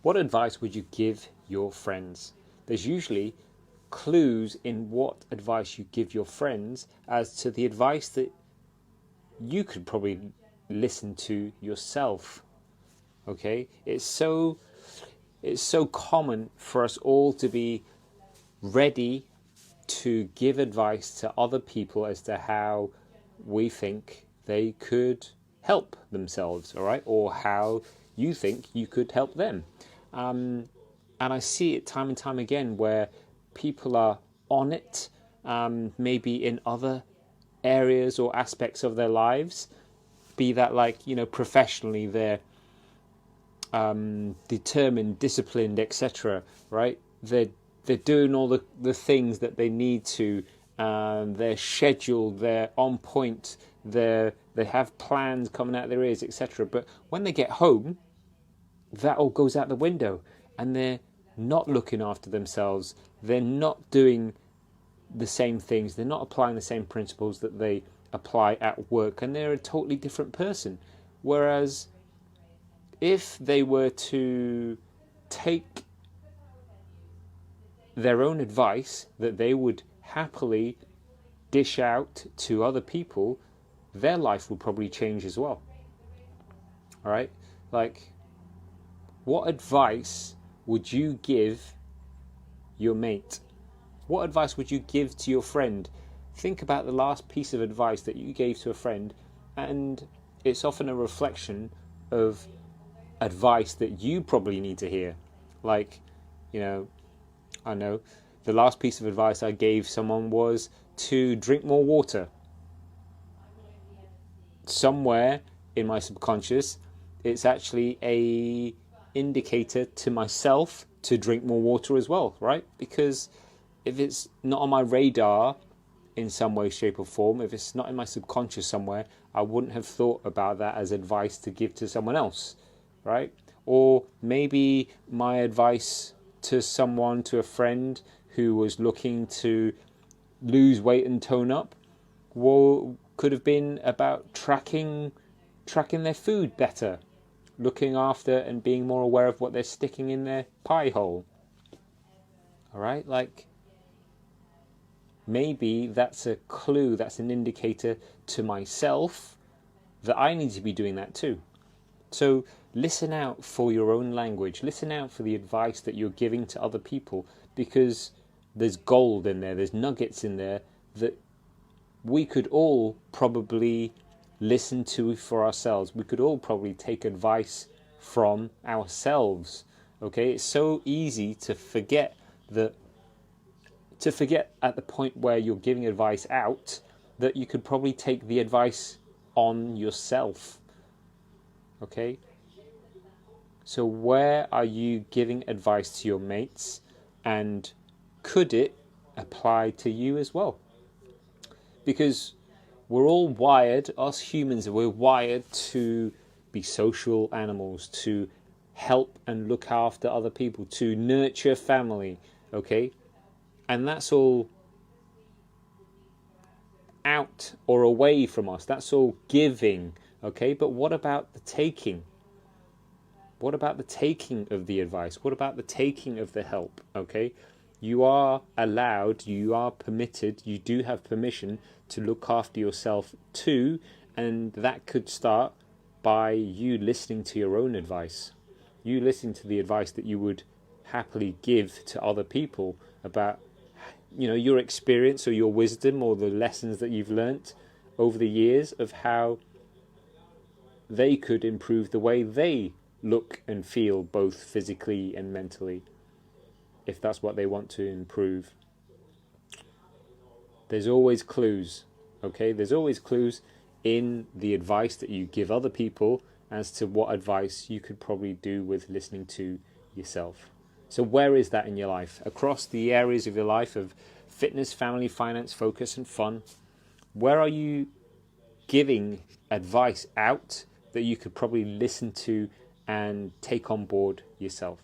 What advice would you give your friends? There's usually clues in what advice you give your friends as to the advice that you could probably listen to yourself. Okay, it's so common for us all to be ready to give advice to other people as to how we think they could help themselves, all right, or how you think you could help them. And I see it time and time again where people are on it, maybe in other areas or aspects of their lives, be that like, you know, professionally they're determined, disciplined, etc., right? They're doing all the things that they need to, they're scheduled, they're on point, they have plans coming out of their ears, etc. But when they get home, that all goes out the window, and they're not looking after themselves, they're not doing the same things, they're not applying the same principles that they apply at work, and they're a totally different person. Whereas if they were to take their own advice that they would happily dish out to other people, their life would probably change as well. All right? Like, what advice would you give your mate? What advice would you give to your friend? Think about the last piece of advice that you gave to a friend, and it's often a reflection of advice that you probably need to hear. Like, you know, I know the last piece of advice I gave someone was to drink more water. Somewhere in my subconscious, it's actually a indicator to myself to drink more water as well, right? Because if it's not on my radar in some way, shape or form, if it's not in my subconscious somewhere, I wouldn't have thought about that as advice to give to someone else, right? Or maybe my advice to someone, to a friend who was looking to lose weight and tone up, well, could have been about tracking their food better, looking after and being more aware of what they're sticking in their pie hole. All right, like, maybe that's a clue, that's an indicator to myself that I need to be doing that too. So listen out for your own language, listen out for the advice that you're giving to other people, because there's gold in there, there's nuggets in there that we could all probably listen to for ourselves. We could all probably take advice from ourselves. Okay, it's so easy to forget at the point where you're giving advice out that you could probably take the advice on yourself. Okay, so where are you giving advice to your mates, and could it apply to you as well? Because we're all wired, us humans, we're wired to be social animals, to help and look after other people, to nurture family, okay? And that's all out or away from us. That's all giving, okay? But what about the taking? What about the taking of the advice? What about the taking of the help, okay? You are allowed, you are permitted, you do have permission to look after yourself too, and that could start by you listening to your own advice. You listen to the advice that you would happily give to other people about, you know, your experience or your wisdom or the lessons that you've learnt over the years of how they could improve the way they look and feel, both physically and mentally, if that's what they want to improve. There's always clues, okay? There's always clues in the advice that you give other people as to what advice you could probably do with listening to yourself. So where is that in your life? Across the areas of your life of fitness, family, finance, focus, and fun, where are you giving advice out that you could probably listen to and take on board yourself?